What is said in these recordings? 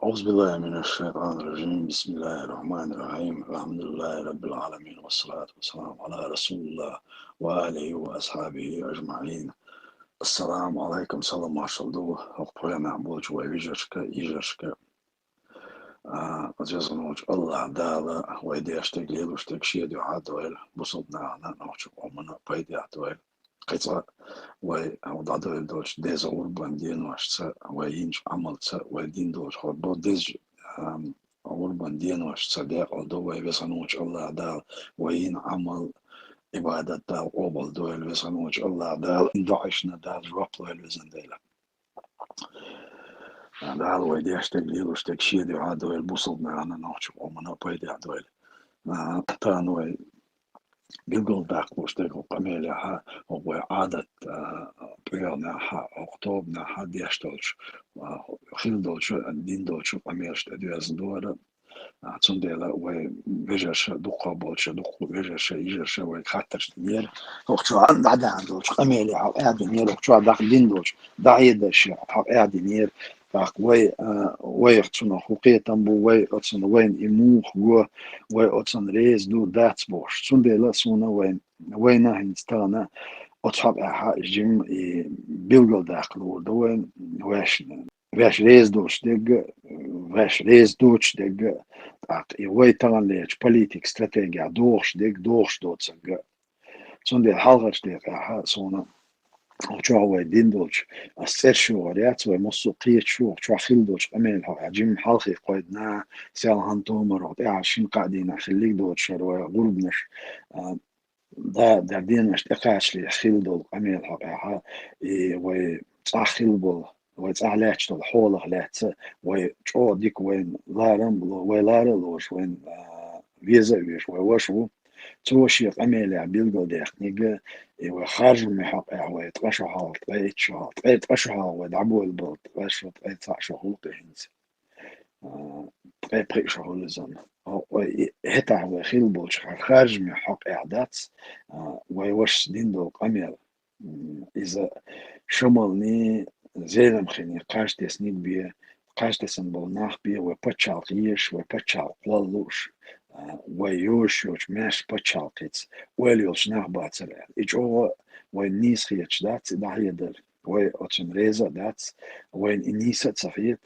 أعوذ بالله من الشيطان الرجيم. بسم الله الرحمن الرحيم. الحمد لله رب العالمين، والصلاة والسلام على رسول الله وآله وأصحابه أجمعين. السلام عليكم. سلام marshaldu. Hoppaya معبود ويجرشك يجرشك. أجازنوج الله دالا ويدي أشتاق ليلو أشتاق شيدو عادويل بصدنا عنا نوشك ومنا بيدي عادويل قطع وي ودادويل دوش ديز أوربان دين واشتسا وينج عملتسا ويدين دوش خربو ديز أوربان دين واشتسا ديق ودو ويبسنوج الله دال وين عمل عبادة دال قوبل دويل بسنوج الله دال دعشنا دال ربطويل بزن ديلا دال ويدي أشتاق ليلو أشتاق شيدو عادويل بصدنا عنا نوشك ومنا بيدي عادويل تانوي بيقول داق وشتاق وقميلها هو عادة بيرناها أكتوبرها ديشتولش خيلدولش ديندولش قميلش تدويز دورة تندela ويجرش دقة بولش دقة ويجرش يجرش ويخاطرش نير وقتو عند عندولش قميلي حق قاعد نير وقتو داق ديندولش دايدش حق قاعد نير فاق وي اتسون حقوقي تنبو وي اتسون وين يموخ وي اتسون ريز دو داتس بوش تندela سونا وين هنستانا اتحب احا جيم بيلغل داخلو دوين واش ريز دوش دق واش ريز دوش دق وي تغن ليش بوليتيك استراتيجيا دوش دوتسنج تندel halgach دق احا سونا وشو ديندولش السيرشو وريات ومصو قيت شو خيلدولش أمين جيم حلقي قيدنا سيال هانتومر وقت شين قاعدين خليك دوتش وغربنش دا دينش تقاش لي خيلدول أمين حقها و خيلبول وتعلاتش الحول لات وشو ديك وين لارلوش وين فيزا ويش وشو توشيق أميلي بيلقو ديخنيق وخارج من حق ويتغشها تغشها ودعبو البلد تغشها تغشها هنس تغشها لزن هتا وخيل بولش خارج من حق إعداد ويوش ديندو قميل إذا شمالني زيلم خيني قاش تسنيق بيه قاش تسن بولناخ بيه وبتشال قيش وبتشال قلوش ويوش ماش بتشالقيت وليوش نخبات سرع إجوا وين نيس خيتش دات دا هيدر وين أتشن ريزا دات وين إنيسة تصفيت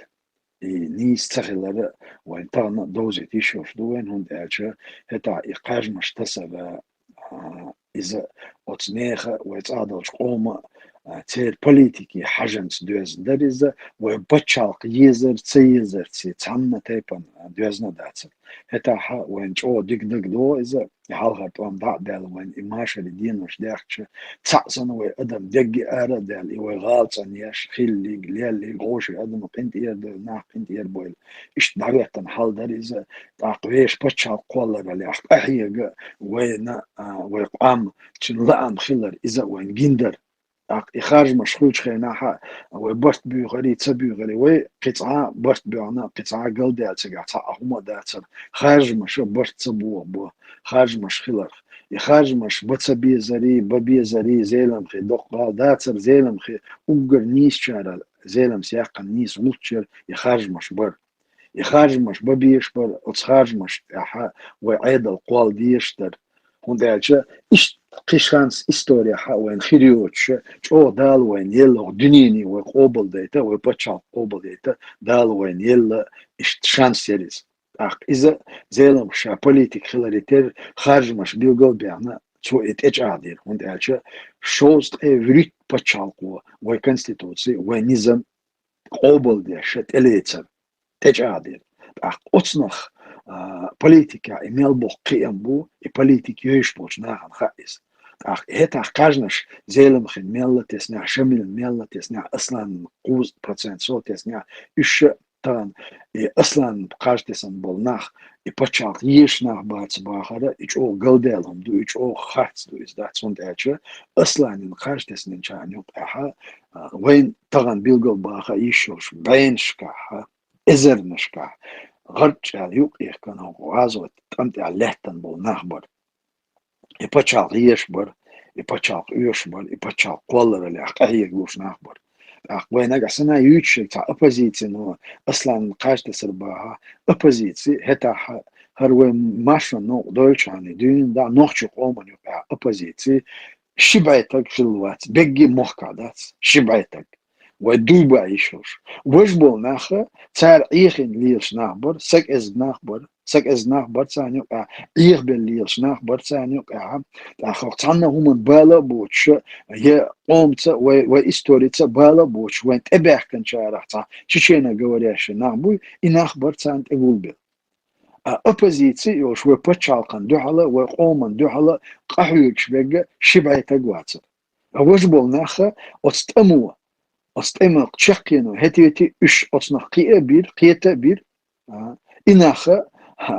نيس تخيلر وين تانا دوزي تيشوف دوين هند أجا هتا إقاج مش تسبا إذا أتنيخ ويتعادلش قوما تير بوليتيكي حاجنس دوز دريزا وبتشالق يزر تسيزر تسعنا تيبان دوزنا داتسر هتا حا وين جو ديك دو إذا يحالها طوام دال وين إماشا لدين وش داخش تسعسن وي أدم دقي آرا دال وي غالصن ياش خيلي ليالي غوشي أدم قنت إير دل ناح قنت إير بويل إش دعويتن حال دريزا تاقويش بتشالق قولا غالي أحيق وين ويقام تشنلعن خيلر إذا وين جندر إخراج مشروط خيناها وبرت بيغري تبيغري وي قطعة برت بيعنا قطعة قل داتر قطعة هما داتر خارج مش برت تبوه بو خارج مش خلر يخارج مش بتبي زري ببي زري زيلم خي دق داتر زيلم خي أوجر نيس شارع زيلم سياق نيس وطشر يخارج مش بر يخارج مش ببيش بر أتخارج مش وعيد القوال ديشتر هندالشا إيش قيشانس إستوريا وين خيريوتش شو دال وين يلا دنيني وقوبل ديتا وبتشال قوبل ديتا دال وين يلا إيش شانس سيريز إذا زيلم شا بوليتيك خلاليتر خارج مش بيوغل بيعنا شو إتش عادير هندالشا شوز فريت بتشال قوة وكونستيتوسي ونظام قوبل ديشة إليتر تج عادير أتصنخ политика имел бог قيم بو и политик يش بوش ناخن خائس هتا قاجنش زيلم خن ميلا تسنع شمل ميلا تسنع اصلا قوز процент سو تسنع ايش تان اصلا قاج تسن بول ناخ بتشاق يش ناخ بات باخره ايش او قلدلهم دو ايش او خاتس دو از دات سونت اچه اصلا ان قاج تسن چانيو اها وين تغن بيلقل باخه يشوش بينشكا ازرنشكا غرتشال يوقيخ كان هو غازو تمتع لهتن بول نخبر يبتشال يشبر يبتشال يشبر يبتشال قولر اللي أحقيه يقوش نخبر وين أحسنا يوتشك تاع أوبوزيتي نو أصلا قاش تسرباها أوبوزيتي هتا هروي ماشا نو دويتش عني دين دا نوخش قومن يقع أوبوزيتي شبعتك في الوقت بقي مخكادات شبعتك ودوبا يشوش وجبو ناخا تار إيخن ليش نخبر سك إز نخبر سك إز نخبر تاني يقع إيخ بن ليش نخبر تاني يقع تاخو تانا هم بالا بوتش هي قومت وإستوريتا بالا بوتش وين تبع كان شارع تا تشينا قورياش نخبوي إن أخبر تان تقول بي أوبوزيتي يوش وبتشالقن دوحلا وقومن دوحلا قحويك بقى شبعتك واتر وجبو ناخا وتستأمو أستمع تشكينو هتيتي إش أصنع قيئة بير قيئة بير إناخا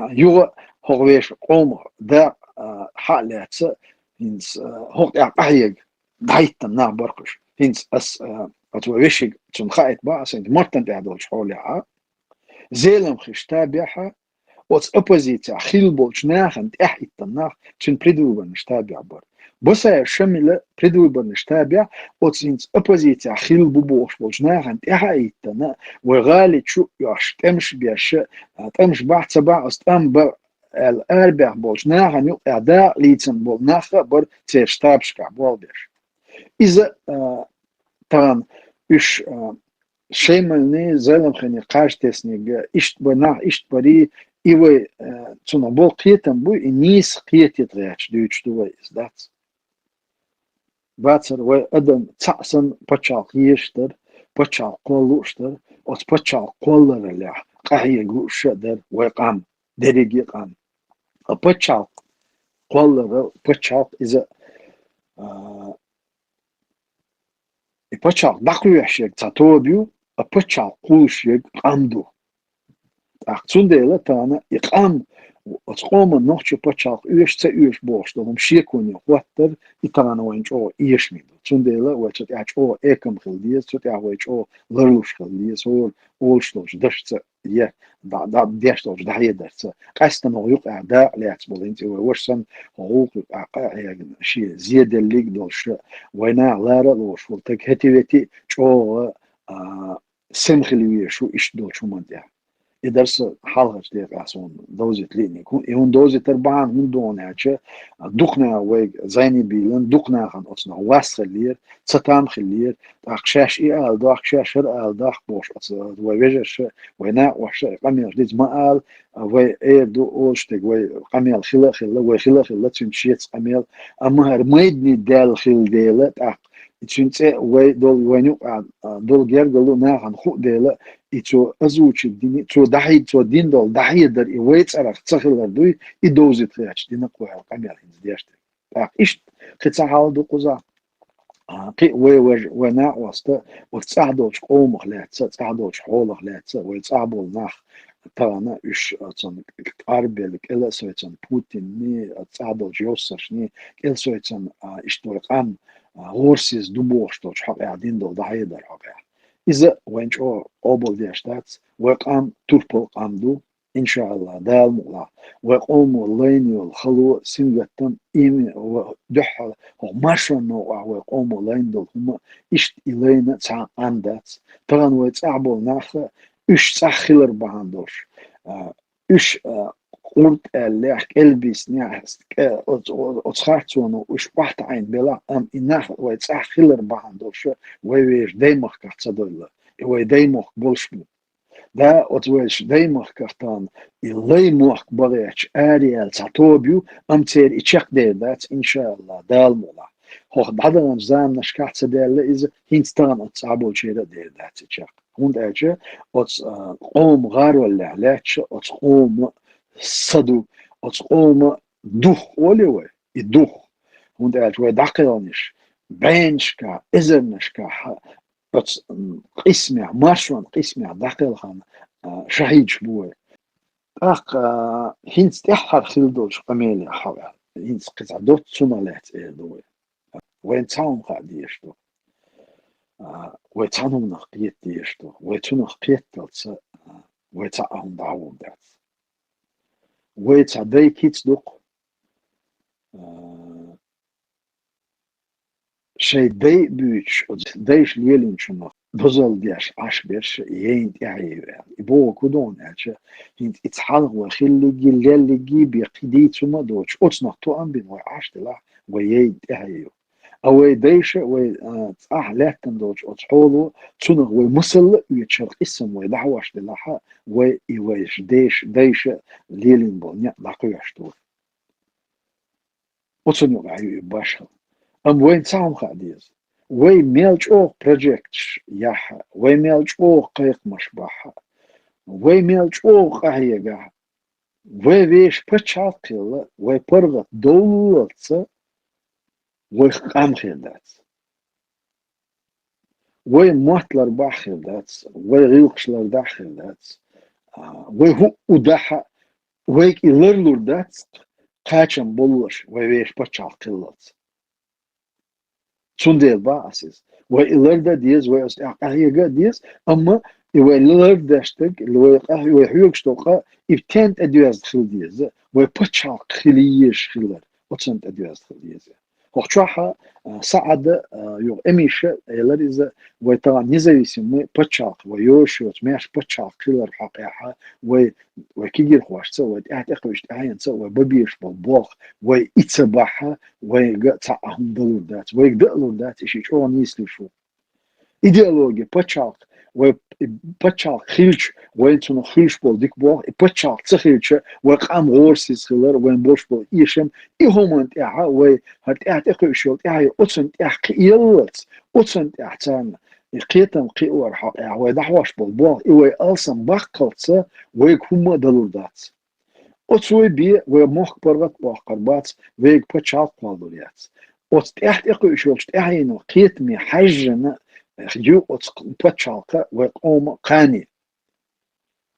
يو هوغويش قوم دا حالات هنس هوغ أحيق دايتا نا برقش هنس أس أتوشيق تنخايت با أسنت مرتن تعدوش حولها زيلم خشتابيها وتس أوبوزيتيا خيلبولش ناخن تحيت الناخ تشن بريدوبا نشتابع بر بوسا شملة بريدوبا نشتابع وتسينس أوبوزيتيا خيلبوبوش بولش ناخن تحيت النا وغالي شو ياش تمش بيش تمش بعد سبع استام بر الأربع بولش ناخن يو أعداء ليتسن بول ناخ بر تيرشتابشكا بولدش إذا طبعا إيش شيمالني زلم خني قاش تسني إشت بناخ إشت بري إيوه تسونا بول قيتم بو إنيس قيت يتغيش دوش دوه إزدات باتر وأدم تعسن بچال قيشتر بچال قولوشتر أو بچال قولر اللي قاهي قوش در ويقام دريجي قام بچال قولر بچال إذا بچال دقلو يحشيك تاتوبيو بچال قوشيك قامدو أقصون ديلا تانا يقام وتقوم نوخش بتشاق يش تأيش بوش دوم شيكون يقوتر يتانا وينش أو إيش ميدو تون ديلا وتشت يعش أو إيكم خلديس تشت يعويش أو لروش خلديس أو أولشتوش دشت يه دا ديشتوش دا هي درت قاستن هو يقع دا ليعتبر انت وشسن حقوق يعني شيء زيادة اللي دوش وينا لا دوش ولتك هتي شو سمخلي شو إيش دوش ومن يدرس حلقة ديك أحسن دوزة تليني يكون دوزة تربعان من دون هاتش دقنا ويج زيني بيلن دقنا خان أصنع واس خلير ستام خلير أخشاش إيال داخ شاش هرقال داخ بوش ويجش وينا وحش قميل ديز ما قال وي إيه دو أولشتك وي قميل خلا وي خلا تنشيت قميل أما هرميدني دال خل ديلة تشنتي وي دول وينو دول جير قالوا ناخن خو ديلة إتو أزوج الدين تو دحي تو دين دول دحي در إيويت أرخ تسخل دوي إدوزي تريش دين قوي قميل هنز ديشت إيش قطع حال دو قزا قي ونا وسط وتصعدوش قوم خلات تصعدوش حول خلات ويتصعبوا ناخ تانا إيش أصلا أربيل كلا سويتن بوتين ني تصعدوش يوسش ني كلا سويتن إيش تورقان غورسيز دوبوش توش حق قاعدين دول دحي در حق إذا وينش أو قبل دي أشتات وقام تربل قامدو إن شاء الله دال مغلا وقوم اللين والخلو سنجتم إيمي ودح هو ماشون نوع وقوم اللين دول هما إشت إلينا تاع عندات طبعا ويتعبوا ناخا إش تاخيلر بهاندوش إش قلت اللي البس ناس أتخرجونه وش واحد عين بلا أم إنها ويتأخر بهاندوش ويش دايما كحتصدر ويدايما بولشمو دا أتويش دايما كحتان اللي موح بريش آريال تعتوبيو أم تير إتشاق دات إن شاء الله دالمولا هو بعد نزام نشكح تدال إذا هينستان أتصعبوا شيء دات إتشاق هون أجا قوم غار ولا علاش قوم صدو قوم دوخ ولي يدوخ هون أجا دقيقنش بينشكا إذنشكا قسمع مارشون قسمع دقيقا شهيد شبوه هينس تحر خلدوش قميلي حوال هينس قطع دوت سنالات دوه وين تاهم قاعد يشتو ويتعنهم نقيت يشتو ويتعنهم نقيت تلتس ويتعهم دعوهم دات ويتعدي كيت دوق شي دي بيتش ديش ليلين شنو بزل ديش عش بيرش يين تعيي يبو كودون أجا هنت إتحال وخلي اللي بيقدي ثم دوش أتصنع تو أم بين وعش تلا ويين تعيي أو ديش و لكن دوش أتصحولو تنغ ومسل يتشرق اسم ويدعوش تلاها ويويش ديش ليلين بونيا لاقيش تو أتصنع عيو باشا أم وين سام خاديز وي ميلج او بروجكتش ياها وي ميلج او قيق مشباحة وي ميلج او قهيقة وي ويش بتشاقل وي برغت دولتس وي قام خيدات وي موتلر باخيدات وي غيوكشلر داخيدات وي هو وداحة ويك إلرلور دات قاچن بولش وي ويش بتشاقلت Tsundel basis. Ve ileride diye ve ahiyega diye ama ve ileride işte ve ve hüyükstoka iptent ediyoruz diye ve paçak xiliyiş xiller. Otsent ediyoruz diye. Hoçaha saade yok emişe eler ize ve ta независимый paçak ve yoşut meş paçak xiller haqiqa ve kigir hoşsa ve اعتقد اعينsa ve babiş bol ve itsabaha ve تعهم دلودات ويك دلودات إشي شو نيسلو شو إيديولوجيا بتشاق وبتشاق خيلش وين تنو خيلش بول ديك بول بتشاق تخيلش وقام غورسيس خيلر وين بوش بول إيشم إيهم أنت إعا وي هاد إعت إخوشول إعا أتصنت إعق إيلت أتصنت إعتان قيتم قيور حق إعا ويدحوش بول إيوي ألسن بقلتس ويك هما دلودات أتصوي بي ومخ برغت بقربات ويك بتشاق قالوليات وتحت إخوشول إعينو قيتمي حجنا جو بتشالقة وقوم قاني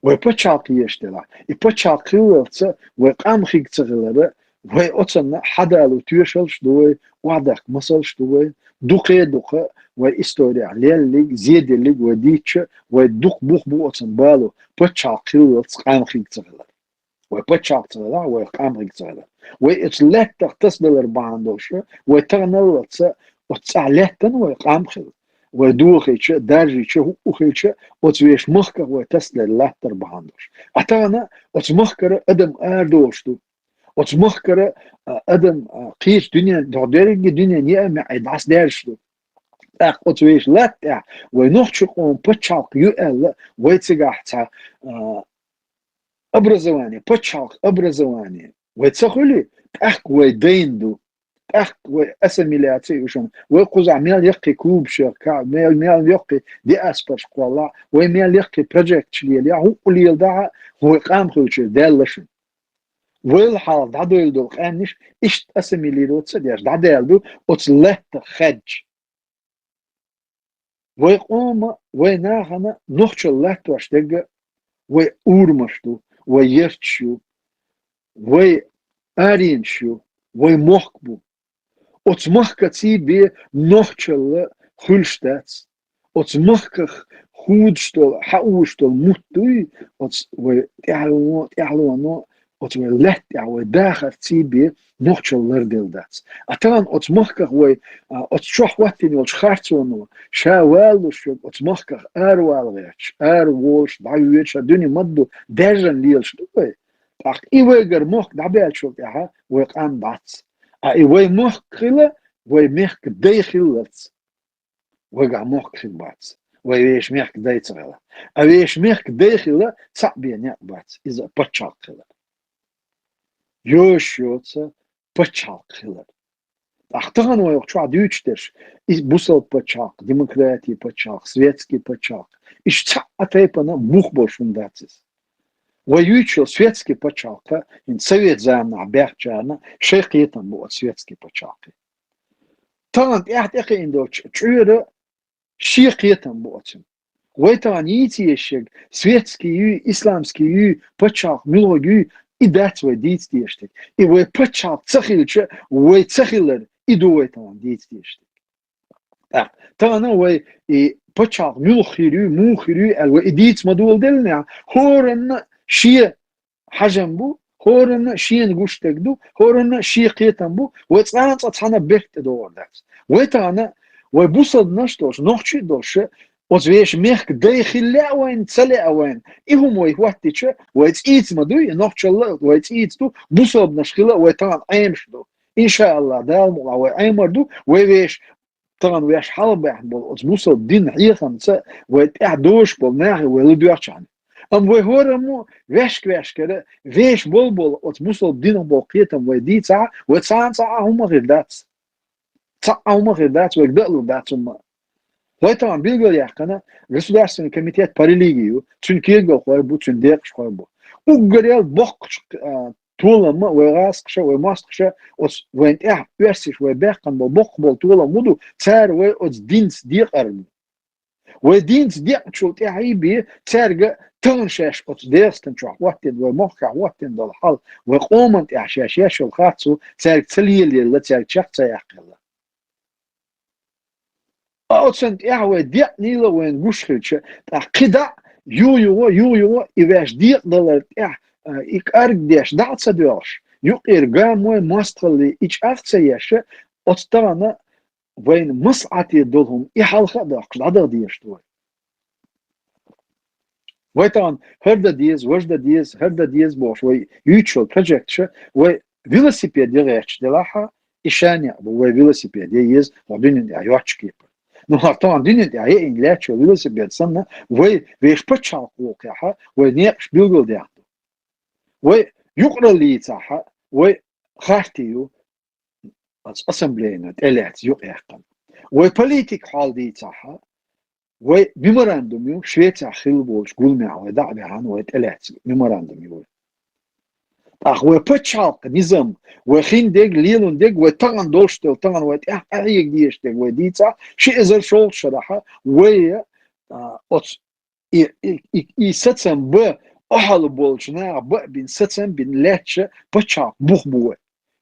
وبتشالق يشتلا يبتشالق يولتس وقام خيك تغلبة وأتصنع حدا لو تيشلش دوي وعدك مصلش دوي دوقة وإستوريا ليلك زيد لك وديتش ودوق بوخ بو أتصن بالو بتشالق يولتس قام خيك تغلبة وبتشالق تغلبة وقام خيك تغلبة وإتلات تختص بالربعاندوش وتغنلتس وتسعلتن وقام خيك ودوخيتش دارجيتش هوخيتش وتويش مخكر وتسل اللاتر بهاندوش أتانا وتمخكر أدم آردوشتو وتمخكر أدم قيش دنيا دردرنج دنيا نيأمع إدعس دارشتو أق وتويش لاتع ونحشقون بتشاق يؤل ويتسقاحتا أبرزواني بتشاق أبرزواني ويتسخلي أق ويديندو أخ وأسميلاتي وشون ويقوز عميل يقي كوب شركة ميل يقي دي أسبرش قوالا ويميل يقي بروجكت شليل هو اللي يلدع هو قام خوش دالشون والحال دعدو يلدو قامنش إيش أسميليرو تصديش دعدو يلدو وتلهت خج ويقوم ويناغنا نخش اللهت واشتق ويورمشتو ويرتشو ويأرينشو ويمحكبو Otsmachka bi nochchelle hulstats. Otsmachkach hoedstol, haustol, mutui. Ots we no. Ots we let we dagar bi nochchelle dildats. Atan otsmachkach we ots choch watin ots hartsono. Shawalus otsmachkach arwalwech. Arwolsh dayuech duni maddu dejan lielsh we. Ach iweger moch dabelchok ja we qam bats. وي موخ خيلة وي ميخ كدي خيلت ويقع موخ خيل بات ويش ميخ كدي تغيلة أويش ميخ كدي خيلة صعبين يا بات إذا بتشاق خيلة يوش يوتسا بتشاق خيلة أختغن ويوك شو عديوشترش بوصل بتشاق ديمقراطي بتشاق سويتسكي بتشاق إيش تعطيبنا موخ بوشون داتس Воюючи светські почалки, він совет замна бехчана, шейхітан був светські почалки. Тан яхтеки індоч, чуєре шейхітан був цим. Вайтан їтієшек, светський ю, ісламський ю, почалк, мілог ю, і дацвай дійстієштек. І вай почалк цахілче, вай цахілер, і дуайтан дійстієштек. Так, тана вай і почалк, мілохірю, мухірю, алвай дійц мадул дельня, хорен شيء حجم بو هورنا شيء نقوش تقدو هورنا شيء قيتن بو ويتصانا تصحنا بيخت دور دات ويتانا ويبوصد نشتوش نوحشي دوش وزويش ميخ داخل لا وين تسلع وين إهم ويهوتيش ويتسيت مدوي نوخش الله ويتسيت تو بوصب نشخله ويتان عيمش دو إن شاء الله دال ملا ويعمر دو ويش طبعا ويش حلب بول بوصب دين هي خمسة ويتعدوش بول ناحي ويلدوش عنه أم ويهورمو ويش كده ويش بول بوصب دين بول قيتم ويدي ساعة ويتسان ساعة هم غير دات ساعة هم غير دات ويقدروا دات هم Zaten bilgi yakana Resulersin komitet pariligiyu çünkü koy bu çünkü koy bu. O görel bok tuğlama ve raskışa ve maskışa os ve versiş ve bekan bu bok bol tuğlama bu ter ve os dins diye arın. Ve dins diye çok yahibi terge تنشش أتصدقن شو وقتين وموقع وقتين دل حال وقومن إعشاش الخاصو ترك تليل اللي ترك شخص يحقل أوتسنت إعوى ديق نيلا وين قشخلش قدا يو إيواش ديق دلت إك أرق ديش دعت سدوش يقير قام وين ماستغلي إيش أغتسيش أتطرنا وين مصعتي دولهم إحالخا داقش دعدا ديش دوي ويتان هردا ديز بوش وي يوتشول بروجكتش وي فيلوسيبيد ديغيش دلاحا إشانيا وي فيلوسيبيد يز وبين يواتش كيبر No طبعا دين يعني إنجلترا فيلوسيبيد سنة ويش بتشال قوقها ونيقش بيلقول ديعته ويقرأ لي تاعها وخارتيو أسمبلينا تلات يقيقن وبوليتيك حال دي تاعها وميموراندوم يو شويتها خلبوش قول معه دعبي عن وتلات ميموراندوم يو وبتشال نظام وخين ديك ليلون ديك وطغن دولشتل طغن وتأح أريك ديش ديك وديتا شيء إزر شول شرحة ويا أتس يستم ب أحل بولشنا ب بين ستم بين لاتش بتشال بوخبوه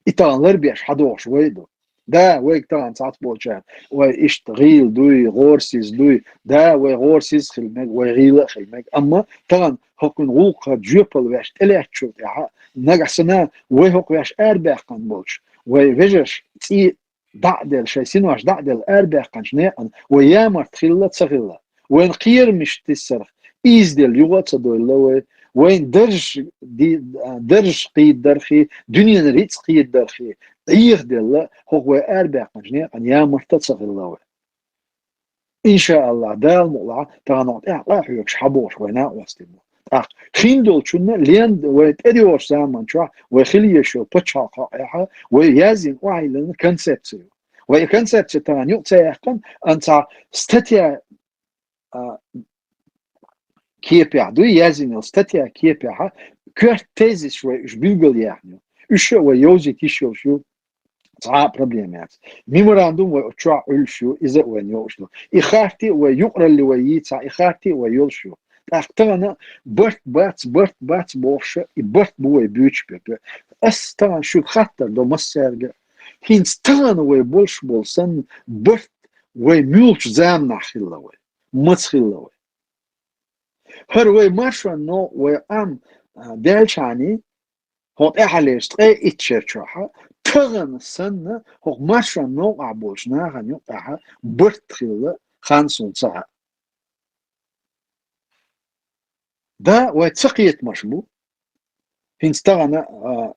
إتانلر بيش حدوش ويدو دا ويك طبعا ساعات بولشان وإشتغيل دوي غورسيز دوي دا وغورسيز خلمك وغيلة خلمك أما طبعا هكون غوقها جوبل ويش تلات شو تاعها نجحسنا وهوك ويش أربع قن بولش ويجش تي دعدل شايسين واش دعدل أربع قن شنيقن ويامر تخيلة تسغيلة وين قير مش تسرخ إيزدل يغوات صدوي وين درج قيد درخي دنيا ريت قيد درخي يخدل هو أربع قن شنيقن يامر تسغيلة إن شاء الله دال مولع تغنط راح يكش حبوش وينا وستمو خيندول شنو لين ويتأديوش زمان شو ويخليه شو بتشاق قائحة ويازين وعي لنا كونسبت وكونسبت تاني يقتيحكم أنت ستاتيا كيبيع دو يازين ستاتيا كيبيعها كورتيزي شوي إيش بيقول يعني إيش هو يوزي تيشو شو صعب بروبليمات ميموراندوم وتشع شو إذا وين يوشلو إخارتي ويقرأ اللي وييتع إخارتي ويولشو أختارنا برت بوش برت بوي بيوتش بيبي أستان شو خاطر دو مسيرجع هين ستان وي بولش بولسن برت وي ميولش زام نخيلا وي متخيلا وي هر وي مارشا نو وي أم دالشاني هون إحليش تقي إتشرشوها تغن سنة هون مارشا نو عبولش ناغن يقعها برت خيلا خانسون صعب ده وتسقيت مشبو هنستغنى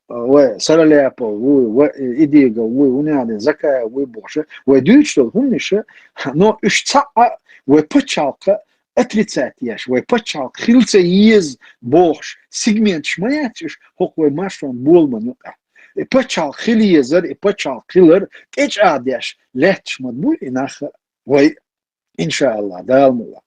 وسرليابو وإيديغا ونعني زكاة وبوشة وديوشتل هنشة نو اشتاق وبتشالق أتريتساتياش وبتشالق خلصة يز بوش سيجمنت شماياتش هو ماشون بولمان يقع بتشالق خلي يزر بتشالق خلر إيش عادياش لاتش مدبول إناخ وإن شاء الله دالمولا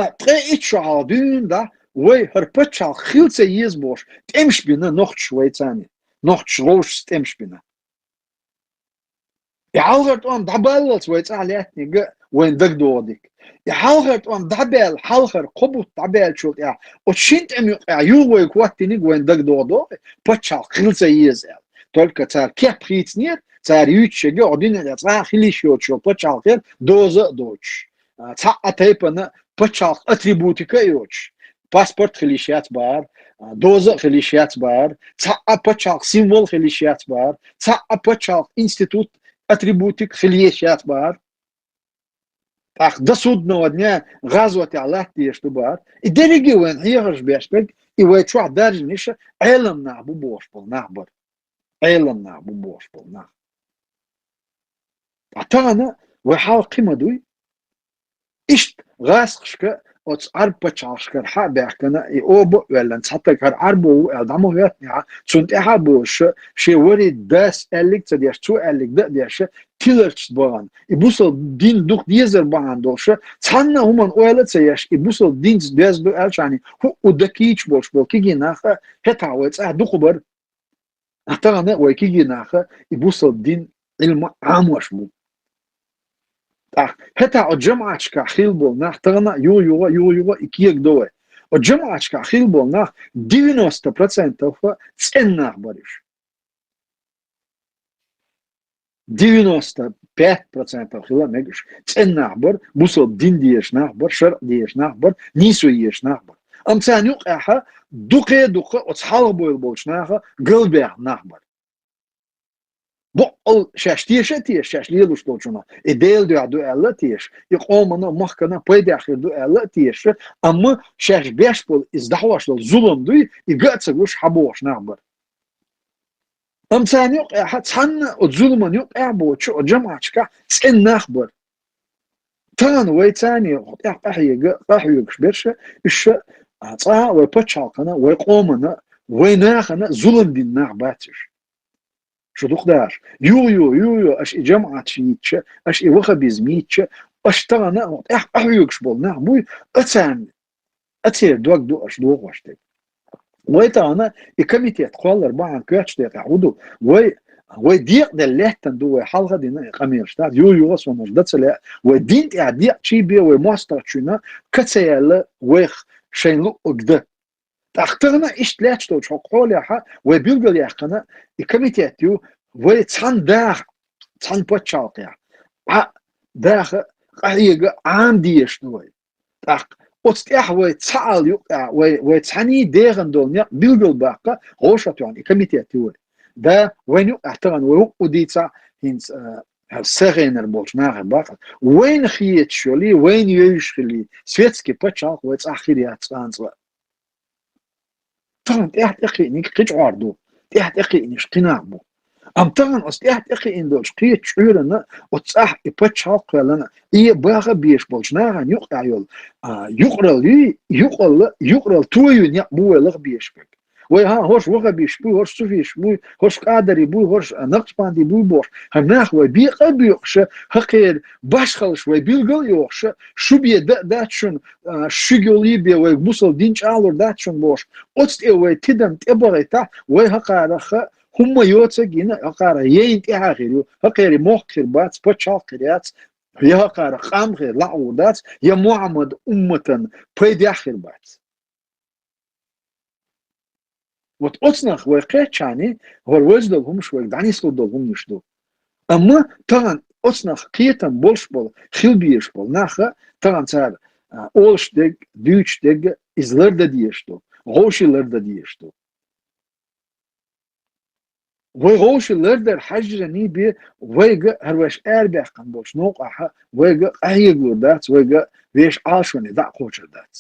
ترى عادين ده وهربتشال خيلت يزبوش تمش بينا نوخت شوي تاني نوخت شروش تمش بينا يحاولت أم دعبالت ويتعليتني وين دق دودك يحاولت أم دعبال حالخر قبوت دعبال شو يا وشنت أم يو ويكواتني وين دق دودو بتشال خيلت يزال تلك تار كيف خيتني تار يوتشجع عدين تار خليش يوتشو بتشال خير دوزة دوتش تاع تايبنا بتشال اتريبوتيكا يوتش باسبورت خليشيات بار دوزة خليشيات بار تاع بتشال سيمبول خليشيات بار تاع بتشال انستيتوت اتريبوتيك خليشيات بار Ах, да судного дня газовать Аллах тебе, чтобы и дереги вен хирш бешпек, и вы чуа даже ниша, элем на бубош пол нахбар, элем на бубош пол нах. А та она, вы хал кимадуй, اشت غاسخشك اوتس اربا تشاشكر ها بيحكنا يوبو ولا نسحتكر اربو ادمو يتنيا تشونت احبو شي وري داس اليك تديش تو اليك ديش تيلرش بوان يبوسل دين دوخ ديزر بان دوش تسنا همان اويلت سيش يبوسل دين ديز دو الشاني هو ودكيش بوش بو كيجي ناخا هتا ويتس دوخبر حتى انا ويكيجي ناخا يبوسل دين علم عاموش بو هتا الجمعة خيلبول ناخ تغنا يو إكيك دوه الجمعة خيلبول ناخ 90% цен нах бариш. 95% хила мегиш цен нах бар, бусол дин диеш нах бар, шар диеш нах бар, нису диеш нах бар. Амцан юк аха дуке оцхал бойл болч наха гылбех нах бар. Bu şaştiyş şaşliye düştü uçuna. Değil diyor du elle tiş. Yıkılmanı mahkana paydaşır du elle tiş. Ama şaş beş bol izdahvaşlı zulüm duy. İgatsa guş haboş nağbar. Amsan yok hatsan o zulümün yok bu şu o cemaatçka sen nağbar. Tan ve tani ahiyek berşe iş ata ve paçalkana ve qomana ve nağana zulüm din nağbatış. شو دخدار يو اش جمعة شيتش اش وخا بيزميتش اش ترى نا احيوكش بول نا بوي اتان اتير دوك دو اش دوق واشتي ويتا انا الكوميتي تقول 4 كاتش يقعدوا وي ديق دلهتن دو حلقه دينا قميرشتار يو سونج دتسلا ودينت اديق شي بي وماستر تشنا كتسيال ويخ شينلو اقدا تخترنا ايش تلاتشتو تشقول يا ها وبيلقل يا قنا الكوميتياتيو ويتسان داخ تسان بوتشالقيا داخ قايق عام ديش دوي تاق اوتستيح ويتسال يو ويتساني ديغن دولنيا بيلقل باقا غوشاتو يعني الكوميتياتيو دا وين احترن وديتسا هينس سرينر بولشناغ باقا وين خيت شولي وين يشخلي سويتسكي بوتشالق ويتس اخيريات تانزلا طبعا تحت اخي انك قيج عاردو تحت اخي انك قناعبو ام طبعا اصل تحت اخي ان دوش قيت شعورنا وتصح يبتش حق لنا ايه باغا بيش بولشناغا يقع يول يقرل يقرل تويو نيقبو لغ بيش بك وي ها هوش وغا بيش بو هوش سوفيش بو هوش قادر بو هوش نقص باندي بو بوش هناخ وي بيقا بيقش هقير باشخلش وي بيلقل يوخش شو بي داتشون شغولي بي وي بوصل دينش الور داتشون بوش اوتست وي تدم تبغيتا وي هقارخ هم يوتسجين هقار يين تاخيرو هقير موخر بات بوتشال قريات يا هقار قام غير لعودات يا محمد امتن بيد اخر بات وتوصنخ وقيتشاني هو الوزدل هم شوي دعني صدل هم نشدو اما طبعا اوصنخ قيتن بولش بول خيلبيش بول ناخه طبعا صار اولش ديج دوتش ديج ازلرده ديشتو غوشلرده ديشتو وغوشلرده حجرني بي ويغ هروش اربع قن بولش نوقع ويغ ايغو دات ويغ ويش عاشوني دا قوچر دات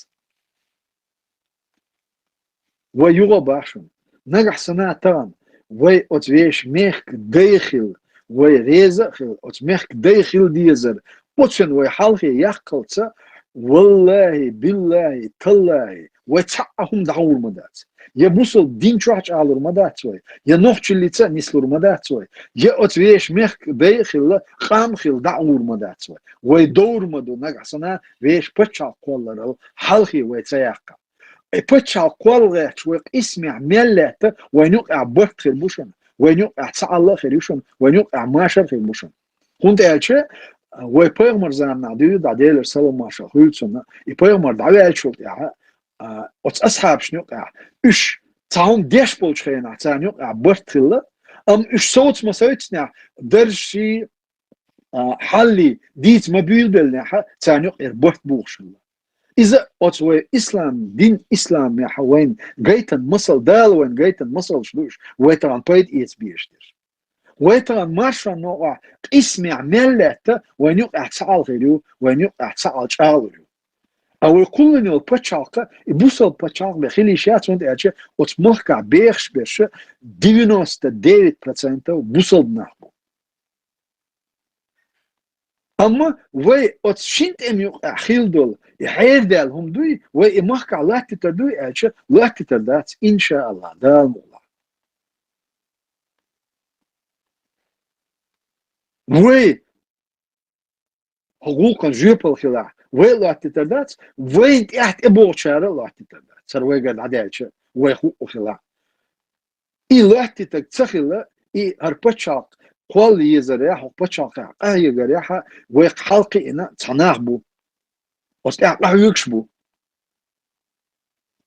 ويغو باشون نجح سنة طبعا وي اتويش ميخ داخل وي ريزخل اتميخ داخل ديزر وتشن وي حالخي يحقلتا والله بالله تالله ويتعهم دعور مدات يا بوصل دين تروحش على المدات وي يا نوحش اللي تنسل المدات وي يا اتويش ميخ داخل خامخل دعور مدات وي ويدور مدو نجح سنة ويش بتشع قولر حالخي ويتسيحقا بتشال قولغش ويق اسمع ملته وينوقع بوت خربوشن وينوقع تعالى خريوشن وينوقع ماشر خربوشن كنت الشيء ويبرمر زمان نادي داديل سلام ماشر خيلتنا يبرمر دعوة الشوط يا أصحاب شنوقع إيش تعهم ديش بولش خينا تانيوقع بوت خلا إيش صوت ما صوتنا درشي حلي ديت ما بيلبلنا تانيوقع بوت بوشن إذا أتوى إسلام دين إسلام يا حوين جيتن مصل دال وين جيتن مصل شلوش ويتران بايد إيتس بيشتر ويترى ماشا نوع اسمع ملته وين يقع تعال غيرو وين يقع تعال شاورو او يقول انه البتشالكا يبوسل البتشالك بخيلي شات وانت اتش وتمركع بيخش بش 99% بوسل نحبو اما وي اتشنت ام يقع خيل دول يحير دالهم دوي وي مركع لا تتدوي اتش لا تتدات ان شاء الله دال الله وي حقوقا جيبل خلاع وي لا تتدات وين تحت ابو شارع لا تتدات صار وي قاعد عدالش وي حقوق خلاع اي لا تتخيل اي هربتشاك قول يزريح وبتشاك اي غريحه وي حلقي انا تناحبو واستحق يكشبو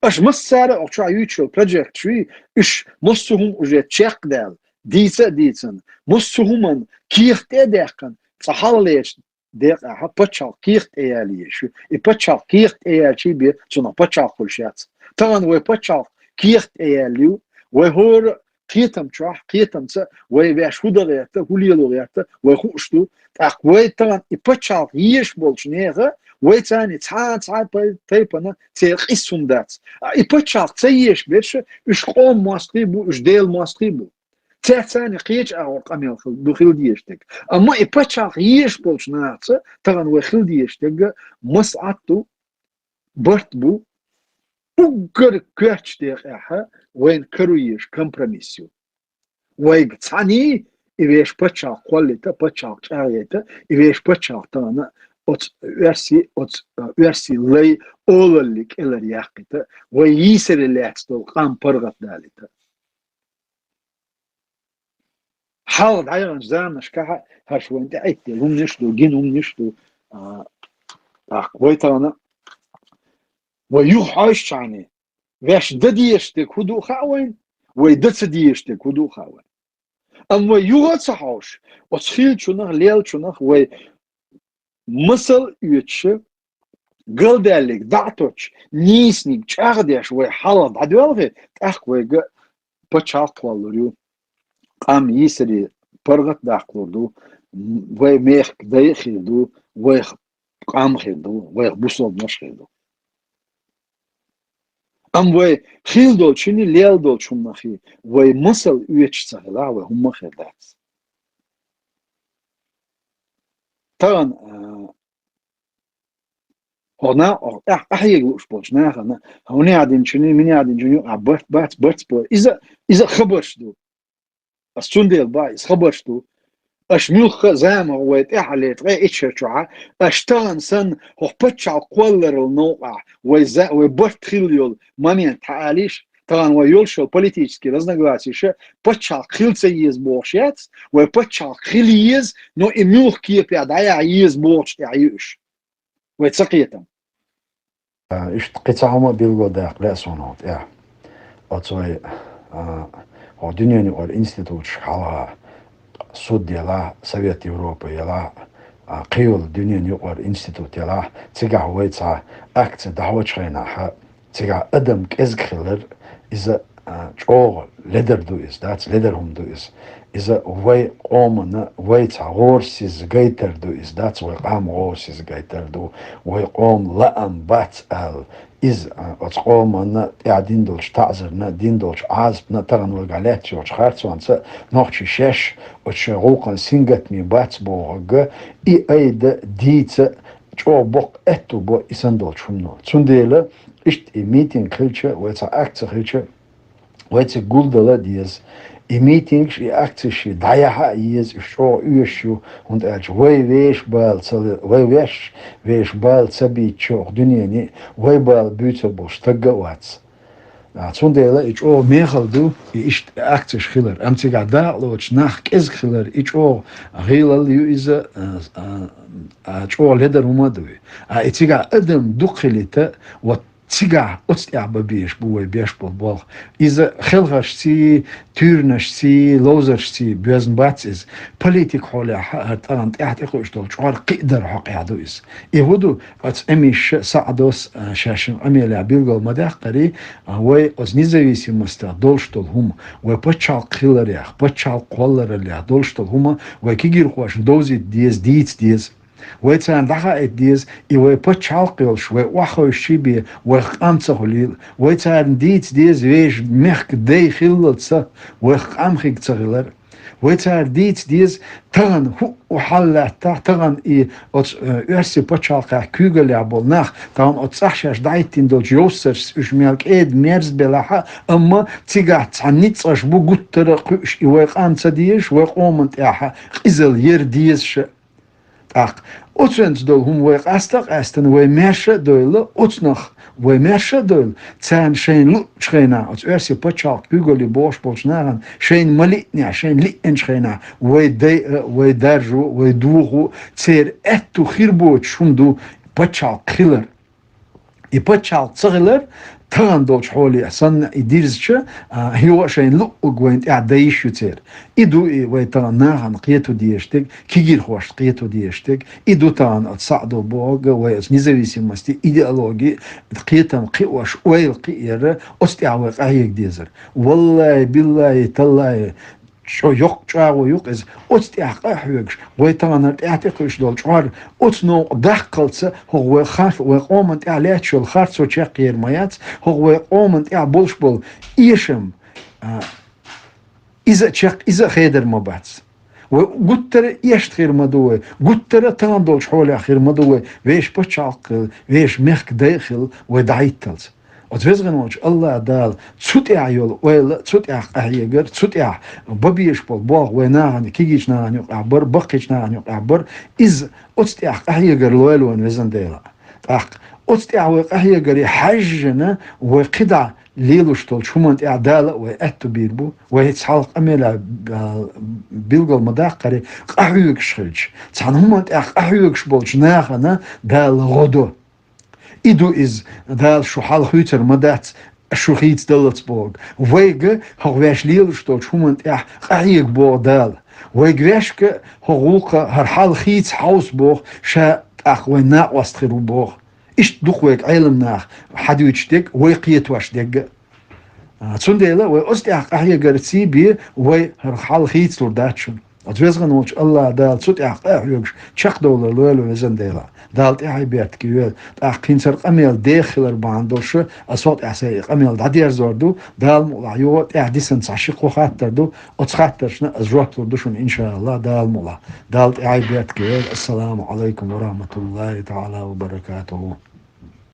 اش مسار او تشا يوتشو بروجكت تري اش مستهم وجه تشيك دال ديتن مستهم كيف تدقن صحاليش ديق باتشال كيف اياليش اي باتشال كيف ايالشي بي تشنا باتشال كل شات طبعا وي باتشال كيف اياليو وهور قيتم تشاح قيتم ت وي باش هودريت هوليلوريت وي خوشتو تاق طبعا اي باتشال يش بولشنيغه ويتاني تعال تيبنا تيقيسون دات يبتشاق تيش بيش اش قوم مواستيبو اش ديل مواستيبو تاني قيش او قميل دو خيل ديشتك اما يبتشاق يش بولش ناعت تغن وخيل ديشتك مسعطو برتبو بوغر كاتش ديخ احا وين كرويش كمبرميسيو ويق تاني إيش بتشاق قلته بتشاق شايته إيش بتشاق تانا ورسي لي أولك إلى رياقته ويسر اللي يحصل قام برغت دالته حاول عيران زان شكاها هاش وين تعيت هم نشدو جين هم نشدو ويتانا ويوحش عني ويش دديشتك هدو خاوين ويدت ديشتك هدو خاوين أما يوغت صحوش وتخيل شنخ ليل شنخ وي مثل يتشف قلدالك دعتوش نيسنيك چاغديش وي حالد عدوالغي تاخ وي بچاق والوريو قام يسري برغت داقلردو وي ميخ داي خيدو وي قام خيدو وي بوصل نش خيدو ام وي خيل دول چني ليل دول چونخي وي مسل يتش سهلا وي هم خيدات طبعا هنا أحيي وش ناخنا هوني قاعدين شنو مني قاعدين شنو عبرت بات إذا خبرش دو أستون ديل بايس خبرش دو أش ملخ زام هو يتحلت غير إتشرشوا أشتغل سن هو بتشع قولر النوع وبرت خيليول مانين تعاليش طبعا ويولشو بوليتيكي لازم نقولش بتشع خيل سيز بوشيت وبتشع خيليز نو إملخ كيف يدعي يز بوش تعيش ويتسقيتم إيش قطعة بيلقوا داق لا صنعت أتوي دنيا اور إنستيتوت شحالها سود يلا سويت أوروبا يلا قيول دنيا اور إنستيتوت يلا تيجا ويتها أكت دعوة شينا تيجا أدم كإزخلر إذا شغل لدر دو إز داتس لدر هم دو إز إذا وي قومنا ويتها غورسيز جيتر دو إز داتس وي قام غورسيز جيتر دو وي قوم لأم بات إز أتقومنا قاعدين دولش تعذرنا دين دولش عازبنا ترن والقالات يوش خارتوانسا نوخشي شش وتشغوقا سنجت مي بات بوغ إي أيدا ديت جو بوق أتو بو إسان دولش همنو تسنديلا إشت إي ميتين خلچة ويتا أكت خلچة ويتا قولدلا ديز إي ميتينغش إي أكتش دايحا يز إشو إيشو und وي ويش بال وي ويش بال سبي تشوخ دنياني وي بال بيوتا بوش تقواتس تسونديلا إيشو ميخل دو إيش أكتش خيلر أمتي قاعدا لوش ناخ كيز خيلر إيشو غيلا ليو إذا إيشو لدر ومدوي إيتيقا أدم دقلتا تيجا أستيع ببيش بوي بيش بالبول إذا خلغش تي تورنش تي لوزرش تي بيزن باتسيز بوليتيك حولي تانت إحت إخوش دول شعار قدر حق يعدويس يهودو أتس أميش سعدوس شاشن أميلا بيلغل مداخري وي أز نيزاويسي مستا دولش دول هم وي بچال قيلريخ بچال قولرليخ دولش دول هم وي كيجير خوش دوزي ديز ديز ويتسان دخا اديز ايوه بتشالقيلش وخو شيبي وخامصخليل ويتسان ديز ويش مخ دي خيلتس وخامخيك تغلر ويتسان ديز تغن هو وحلا تغن اي اوت ارسي بتشالقا كوغل يابول ناخ تام اوتسخش دايتين دول جوسرس اش ميلك اد ميرز بلاها اما تيغات عنيتش بو غوتر قش ايوه خامص ديش وقومنت اها قزل يرديش ach otsens dol hum we asten we mersche dol otsnach we mersche dol tsan schein lu schreina als erste potchak bugoli bosch bolsnaran schein malitnia schein liten schreina we darju we duru tser etu khirbo chundu potchak khiller i potchak tsgiller تغن دوش حولي أصلا يديرزش هو شيء لو قوينت أعدايش يتير إدو ويتغن ناهن قيتو ديشتك كيجير خوش قيتو ديشتك إدو تغن أتصعدو بوغ ويس نزاويسيمستي إيديولوجي قيتم قيوش ويل قير أستعوق أهيك ديزر والله بالله تالله شو يق شو يق إز أستيح قحوش ويتغنر اعتقش دول شعر أتنو دخلت هو خاف وقومنت عليه شو الخارج سو تشقير مايات هو قومنت بولش بول إيشم إذا خيدر ما باتس وقتر يشت خير مدوه قتر تندول شحول آخر مدوه ويش بتشعق ويش مخك داخل ودعيتلز وتفزغن الله دال تسوتيع يول ويل تسوتيع أهيجر تسوتيع ببيش بول باغ ويناهن كيجيش ناهن يقعبر بقيش ناهن يقعبر إز أتستيع أهيجر لويل وين ديلا أخ أتستيع أهيجر حجنا وقدع ليلوش تول شومنت إعدالة وأتو بيربو ويتسحلق أميلا بيلغل مداقري أهيج شخيج تسحن همنت أهيج بولش ناهن دال غدو إدو إز دال شو حال خويتر مدات شو خيت دلتسبورغ ويجا هغواش ليلش دول شومنت أهيج بو دال ويجواشك هغوكا هر حال خيت حوسبورغ شا وين ناقوست خيروبورغ إشت دوخويك علم ناخ حدويتشتك ويقيت واشتك تسنديلا وأستي أهيج رتسي بي وي هر حال خيت لرداتشن أتوزغن وش الله دال صوت أهيجش شق دولار لولو وزنديلا دالت إحي بيت كيوال كينسر قميل داخل الباندوش أصوات إحساي قميل دادير زوردو دال مولا يوت إحديسن تعشيق وخاتر دو أتخاترشنا أزروت لردوشن إن شاء الله دال مولا دالت إحي بيت كيوال السلام عليكم ورحمة الله تعالى وبركاته